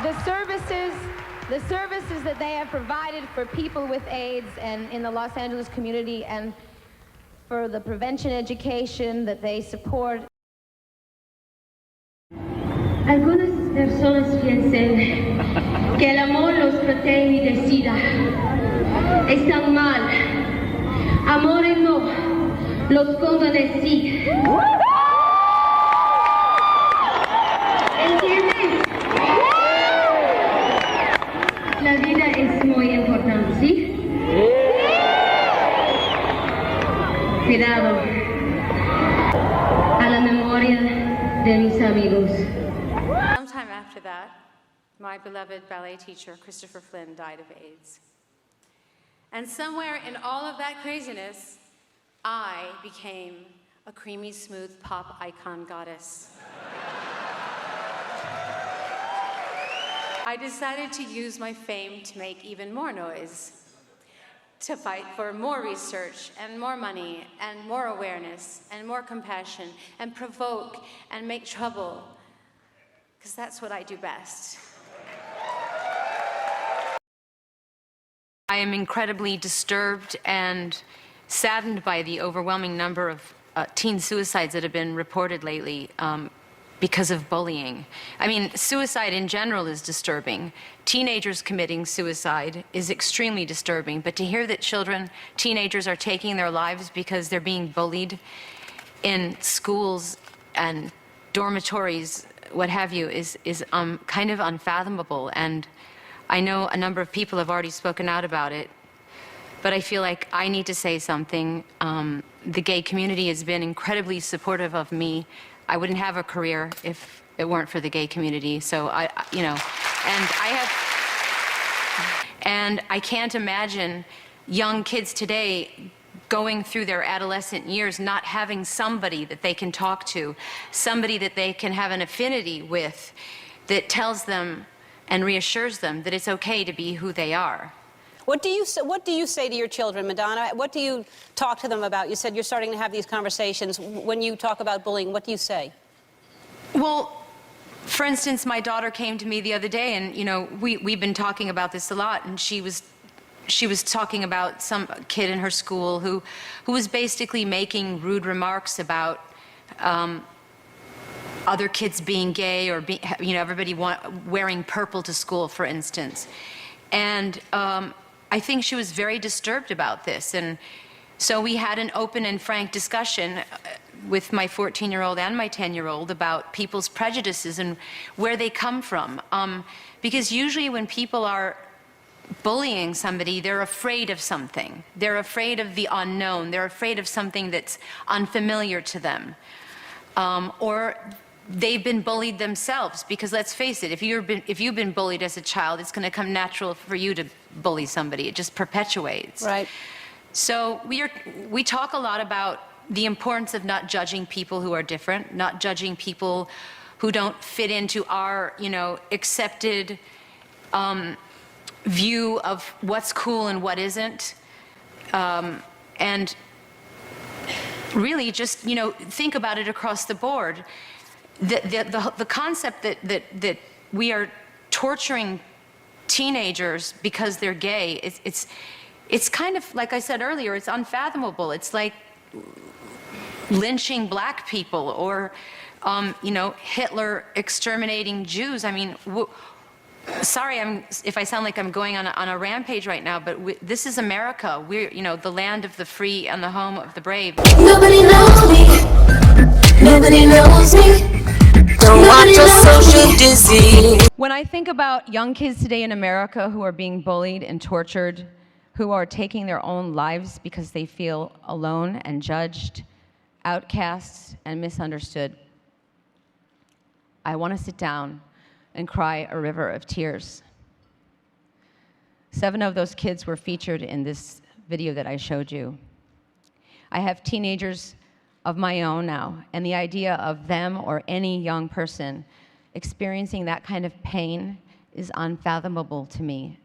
Speaker 17: the services that they have provided for people with AIDS and in the Los Angeles community, and for the prevention education that they support.
Speaker 13: Algunas personas piensan que el amor los protege de SIDA. Están mal. Amor no los condena sí. ¿Entiendes?
Speaker 10: after that, my beloved ballet teacher, Christopher Flynn, died of AIDS. And somewhere in all of that craziness, I became a creamy, smooth pop icon goddess. I decided to use my fame to make even more noise, to fight for more research and more money and more awareness and more compassion and provoke and make trouble, because that's what I do best.
Speaker 2: I am incredibly disturbed and saddened by the overwhelming number of teen suicides that have been reported lately because of bullying. I mean, suicide in general is disturbing. Teenagers committing suicide is extremely disturbing, but to hear that teenagers are taking their lives because they're being bullied in schools and dormitories, what have you, is kind of unfathomable. And I know a number of people have already spoken out about it, but I feel like I need to say something. The gay community has been incredibly supportive of me. I wouldn't have a career if it weren't for the gay community. So and I can't imagine young kids today going through their adolescent years not having somebody that they can talk to, somebody that they can have an affinity with, that tells them and reassures them that it's okay to be who they are.
Speaker 5: What do you say to your children, Madonna? What do you talk to them about? You said you're starting to have these conversations. When you talk about bullying, what do you say?
Speaker 2: Well, for instance, my daughter came to me the other day, and we've been talking about this a lot, and she was talking about some kid in her school who was basically making rude remarks about other kids being gay, or everybody wearing purple to school, for instance. And I think she was very disturbed about this. And so we had an open and frank discussion with my 14-year-old and my 10-year-old about people's prejudices and where they come from. Because usually when people are bullying somebody, they're afraid of something. They're afraid of the unknown. They're afraid of something that's unfamiliar to them. Or they've been bullied themselves, because let's face it, if you've been bullied as a child, it's going to come natural for you to bully somebody. It just perpetuates.
Speaker 5: Right.
Speaker 2: So we talk a lot about the importance of not judging people who are different, not judging people who don't fit into our, accepted view of what's cool and what isn't, and really just think about it across the board. The concept that we are torturing teenagers because they're gay, it's kind of, like I said earlier, it's unfathomable. It's like lynching black people, or Hitler exterminating Jews. I mean, sorry if I sound like I'm going on a rampage right now, but this is America. We're the land of the free and the home of the brave.
Speaker 11: Nobody knows me. Nobody knows me. Don't watch a social disease.
Speaker 2: When I think about young kids today in America who are being bullied and tortured, who are taking their own lives because they feel alone and judged, outcasts and misunderstood, I want to sit down and cry a river of tears. 7 of those kids were featured in this video that I showed you. I have teenagers of my own now, and the idea of them or any young person experiencing that kind of pain is unfathomable to me.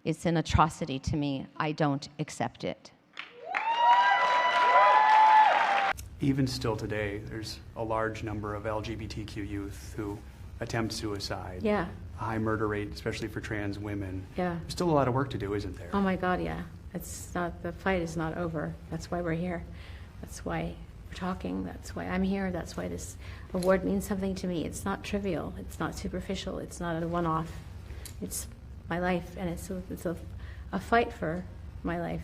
Speaker 2: It's an atrocity to me. I don't accept it.
Speaker 19: Even still today, there's a large number of LGBTQ youth who attempt suicide.
Speaker 12: Yeah.
Speaker 19: A high murder rate, especially for trans women.
Speaker 12: Yeah.
Speaker 19: There's still a lot of work to do, isn't there?
Speaker 12: Oh my God, yeah. The fight is not over. That's why we're here. That's why we're talking. That's why I'm here. That's why this award means something to me. It's not trivial. It's not superficial. It's not a one-off. It's my life, and it's a fight for my life.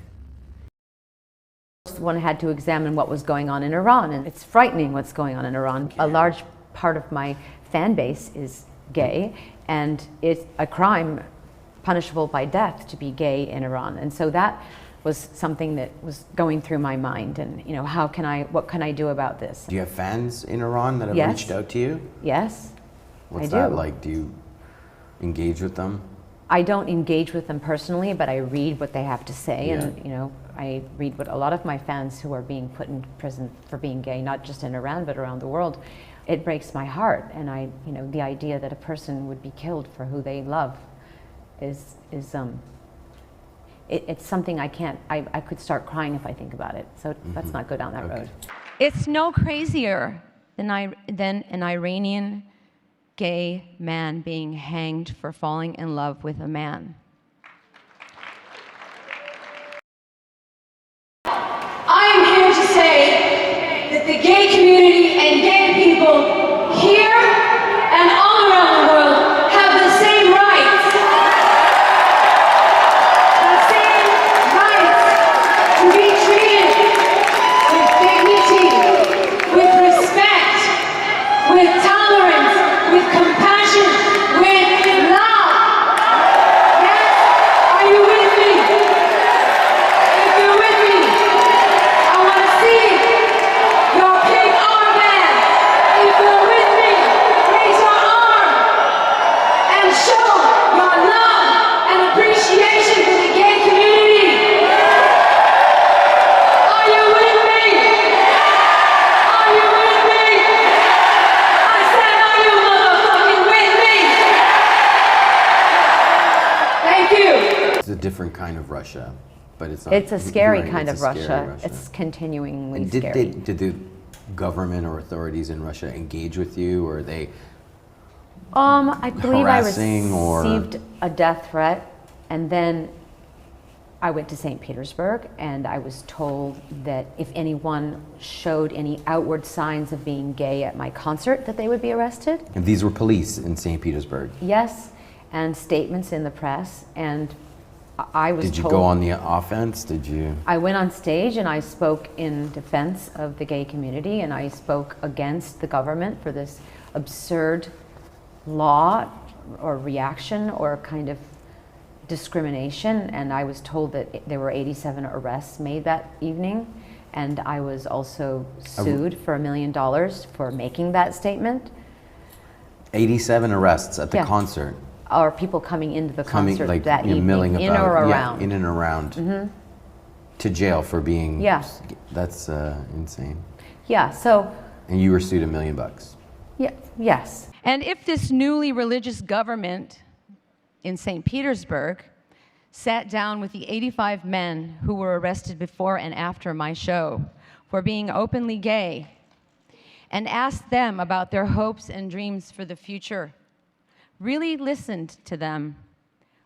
Speaker 20: One had to examine what was going on in Iran, and it's frightening what's going on in Iran. A large part of my fan base is gay, and it's a crime punishable by death to be gay in Iran. And so that was something that was going through my mind, and what can I do about this?
Speaker 24: Do you have fans in Iran that have
Speaker 20: Yes.
Speaker 24: reached out to you?
Speaker 20: Yes,
Speaker 24: What's
Speaker 20: I
Speaker 24: that
Speaker 20: do.
Speaker 24: like? Do
Speaker 6: engage with them?
Speaker 20: I don't engage with them personally, but I read what they have to say,
Speaker 6: Yeah.
Speaker 20: and you know, I read what a lot of my fans who are being put in prison for being gay, not just in Iran but around the world. It breaks my heart, and you know, the idea that a person would be killed for who they love is it's something I can't. I could start crying if I think about it. So let's not go down that road.
Speaker 9: It's no crazier than an Iranian gay man being hanged for falling in love with a man.
Speaker 3: I am here to say that the gay community and gay people here and all around the world have the same rights. The same rights to be treated with dignity, with respect, with tolerance, with compassion, with love. Yes? Are you with me? If you're with me, I want to see your big armband. If you're with me, raise your arm and show your love and appreciation for the gay community. Are you with me? Are you with me? I said, are you motherfucking with me? Thank you.
Speaker 6: It's a different kind of Russia, but it's not.
Speaker 20: It's a scary
Speaker 6: right,
Speaker 20: kind
Speaker 6: it's
Speaker 20: of
Speaker 6: a scary
Speaker 20: Russia. It's continuingly
Speaker 6: And
Speaker 20: scary.
Speaker 6: did the government or authorities in Russia engage with you, or are they
Speaker 20: I believe I
Speaker 6: harassing or-
Speaker 20: received a death threat, and then I went to St. Petersburg, and I was told that if anyone showed any outward signs of being gay at my concert, that they would be arrested.
Speaker 6: And these were police in St. Petersburg?
Speaker 20: Yes, and statements in the press, and I was told...
Speaker 6: Did you go on the offense? Did you?
Speaker 20: I went on stage and I spoke in defense of the gay community, and I spoke against the government for this absurd law or reaction or kind of discrimination, and I was told that there were 87 arrests made that evening, and I was also sued for $1 million for making that statement.
Speaker 6: 87 arrests at the
Speaker 20: Yeah.
Speaker 6: concert.
Speaker 20: Or people coming into the concert
Speaker 6: like,
Speaker 20: that
Speaker 6: you know, milling
Speaker 20: evening, in
Speaker 6: about,
Speaker 20: or
Speaker 6: yeah,
Speaker 20: around.
Speaker 6: in and around.
Speaker 20: Mhm.
Speaker 6: To jail for being.
Speaker 20: Yeah.
Speaker 6: That's insane.
Speaker 20: Yeah, so,
Speaker 6: And you were sued $1 million.
Speaker 20: yeah, yes.
Speaker 9: And if this newly religious government in St. Petersburg sat down with the 85 men who were arrested before and after my show for being openly gay and asked them about their hopes and dreams for the future, really listened to them,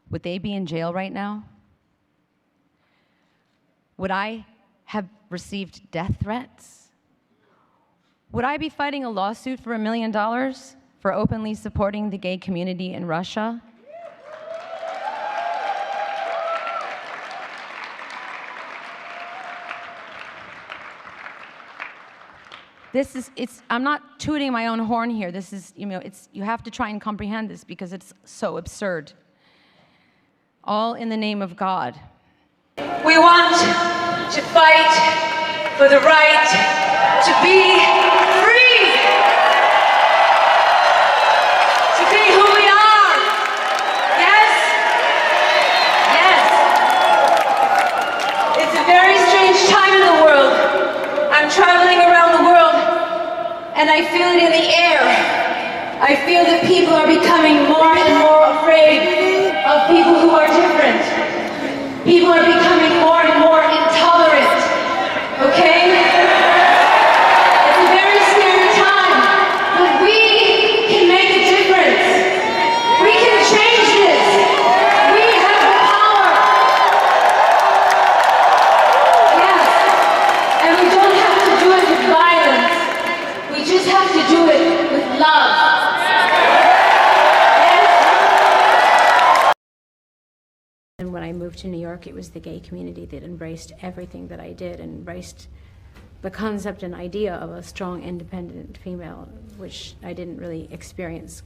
Speaker 9: would they be in jail right now? Would I have received death threats? Would I be fighting a lawsuit for $1 million for openly supporting the gay community in Russia? I'm not tooting my own horn here. This is, you have to try and comprehend this because it's so absurd. All in the name of God.
Speaker 3: We want to fight for the right to be free, to be who we are. Yes? Yes. It's a very strange time in the world. I'm traveling around the world and I feel it in the air. I feel that people are becoming more and more afraid of people who are different. People are becoming more and more intolerant, okay? It's a very scary time, but we can make a difference. We can change this. We have the power. Yes, and we don't have to do it with violence. We just have to do it with love.
Speaker 10: And when I moved to New York, it was the gay community that embraced everything that I did and embraced the concept and idea of a strong, independent female, which I didn't really experience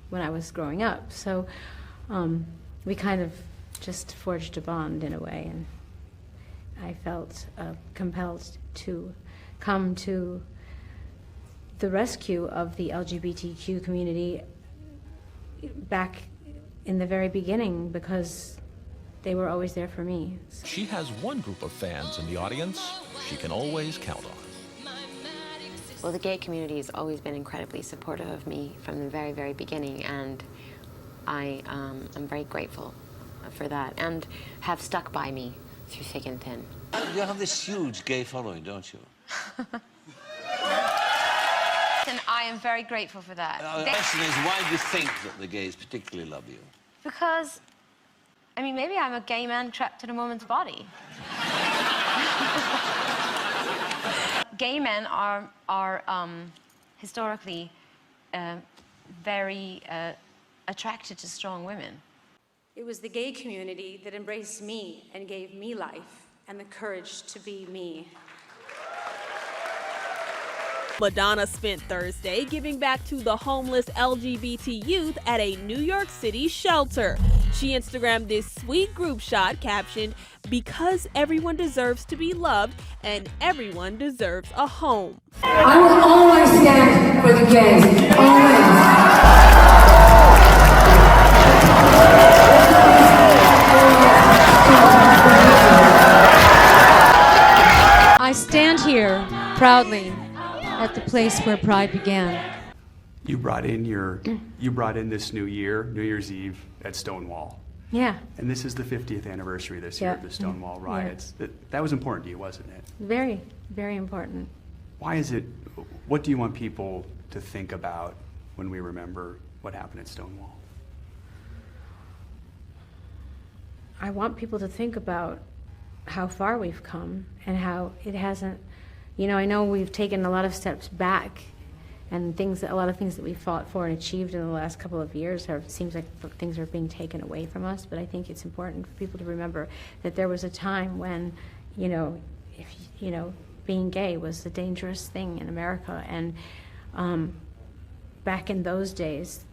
Speaker 10: when I was growing up. So we kind of just forged a bond in a way, and I felt compelled to come to the rescue of the LGBTQ community back in the very beginning because they were always there for me.
Speaker 14: She has one group of fans in the audience she can always count on.
Speaker 4: Well, the gay community has always been incredibly supportive of me from the very, very beginning, and I'm very grateful for that, and have stuck by me through thick and thin.
Speaker 15: You have this huge gay following, don't you?
Speaker 4: And I am very grateful for that.
Speaker 15: The question is, why do you think that the gays particularly love you?
Speaker 4: Because, I mean, maybe I'm a gay man trapped in a woman's body. Gay men are historically very attracted to strong women.
Speaker 10: It was the gay community that embraced me and gave me life and the courage to be me.
Speaker 22: Madonna spent Thursday giving back to the homeless LGBT youth at a New York City shelter. She Instagrammed this sweet group shot captioned, "Because everyone deserves to be loved and everyone deserves a home."
Speaker 11: I will always stand for the gays, always.
Speaker 9: I stand here proudly at the place where Pride began.
Speaker 19: You brought in this new year, New Year's Eve at Stonewall.
Speaker 10: Yeah.
Speaker 19: And this is the 50th anniversary this year of the Stonewall riots.
Speaker 10: Yeah.
Speaker 19: That was important to you, wasn't it?
Speaker 10: Very, very important.
Speaker 19: Why is it, what do you want people to think about when we remember what happened at Stonewall?
Speaker 10: I want people to think about how far we've come and how it hasn't, you know, I know we've taken a lot of steps back and a lot of things that we fought for and achieved in the last couple of years seems like things are being taken away from us, but I think it's important for people to remember that there was a time when, being gay was a dangerous thing in America, and back in those days,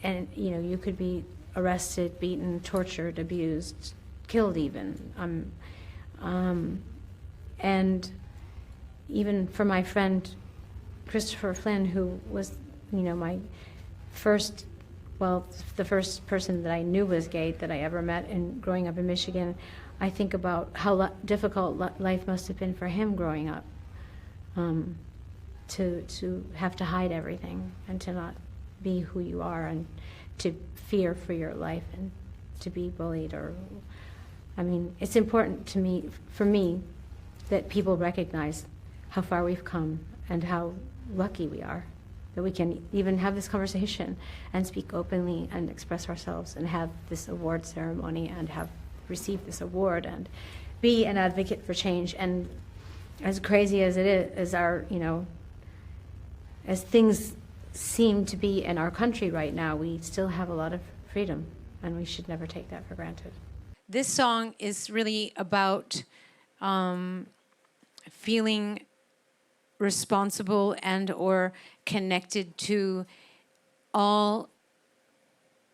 Speaker 10: and you could be arrested, beaten, tortured, abused, killed even. And even for my friend Christopher Flynn, who was, my first, the first person that I knew was gay that I ever met, and growing up in Michigan, I think about how difficult life must have been for him growing up, to have to hide everything and to not be who you are and to fear for your life and to be bullied it's important for me, that people recognize how far we've come and how lucky we are that we can even have this conversation and speak openly and express ourselves and have this award ceremony and have received this award and be an advocate for change. And as crazy as it is, as things seem to be in our country right now, we still have a lot of freedom, and we should never take that for granted. This song is really about feeling responsible and or connected to all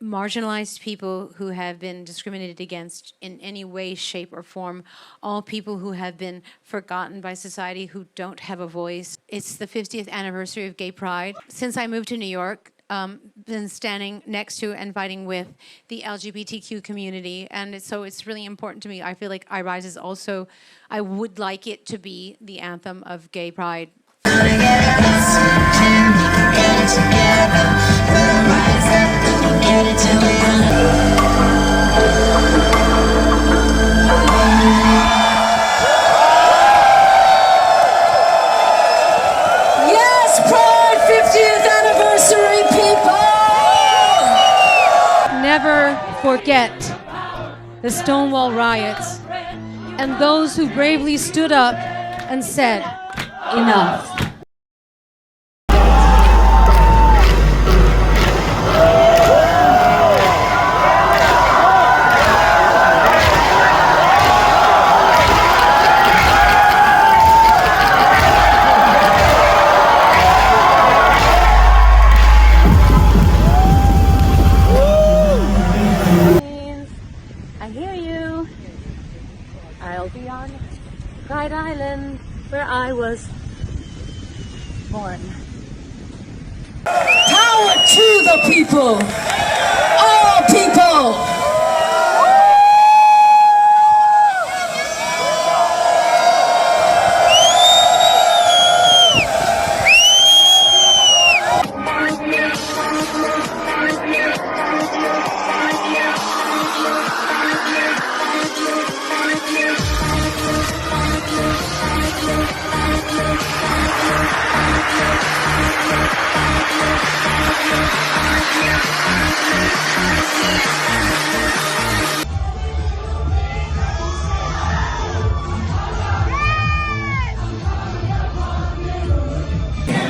Speaker 10: marginalized people who have been discriminated against in any way, shape, or form, all people who have been forgotten by society, who don't have a voice. It's the 50th anniversary of Gay Pride. Since I moved to New York, been standing next to and fighting with the LGBTQ community, and so it's really important to me. I feel like I Rise is also, I would like it to be the anthem of Gay Pride.
Speaker 11: Yes, Pride 50th anniversary, people!
Speaker 9: Never forget the Stonewall riots and those who bravely stood up and said, enough.
Speaker 11: I hear you. I'll be on Pride Island, where I was born. Power to the people! Oh! beautiful people.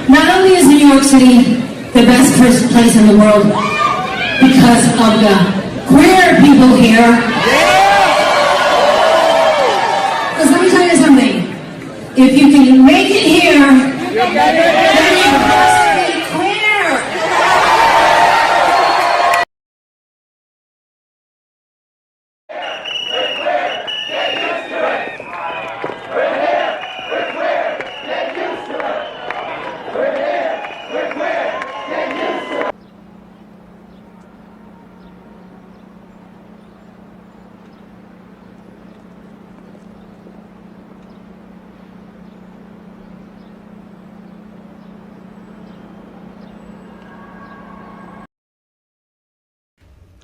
Speaker 16: Not only is New York City the best place in the world because of the queer people here, because let me tell you something, if you can make it here, then you must be queer.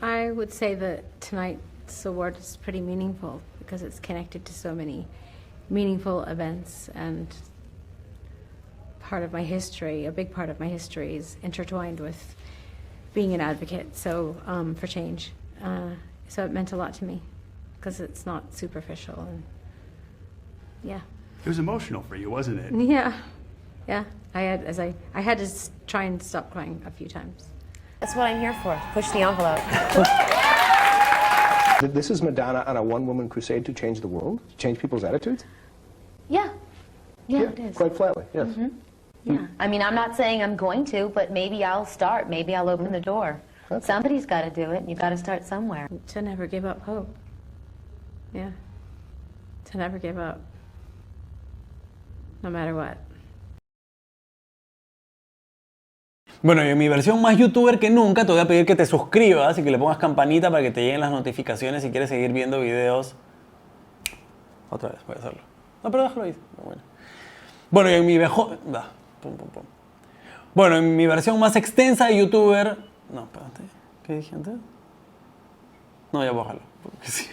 Speaker 10: I would say that tonight's award is pretty meaningful because it's connected to so many meaningful events, and part of my history, a big part of my history, is intertwined with being an advocate for change. So it meant a lot to me because it's not superficial, and yeah.
Speaker 19: It was emotional for you, wasn't it?
Speaker 10: Yeah. I had to try and stop crying a few times.
Speaker 12: That's what I'm here for. Push the envelope.
Speaker 21: This is Madonna on a one-woman crusade to change the world, to change people's attitudes?
Speaker 12: Yeah, it is.
Speaker 21: Quite flatly, yes.
Speaker 12: Yeah. I mean, I'm not saying I'm going to, but maybe I'll start. Maybe I'll open the door. Somebody's got to do it, and you've got to start somewhere.
Speaker 10: To never give up hope. Yeah. To never give up. No matter what.
Speaker 23: Bueno, y en mi versión más youtuber que nunca, te voy a pedir que te suscribas y que le pongas campanita para que te lleguen las notificaciones si quieres seguir viendo videos. Otra vez, voy a hacerlo. No, pero déjalo ahí. Bueno, y en mi Bueno, en mi versión más extensa de youtuber... No, espérate. ¿Qué dije antes? No, ya voy a bajarlo. Porque sí.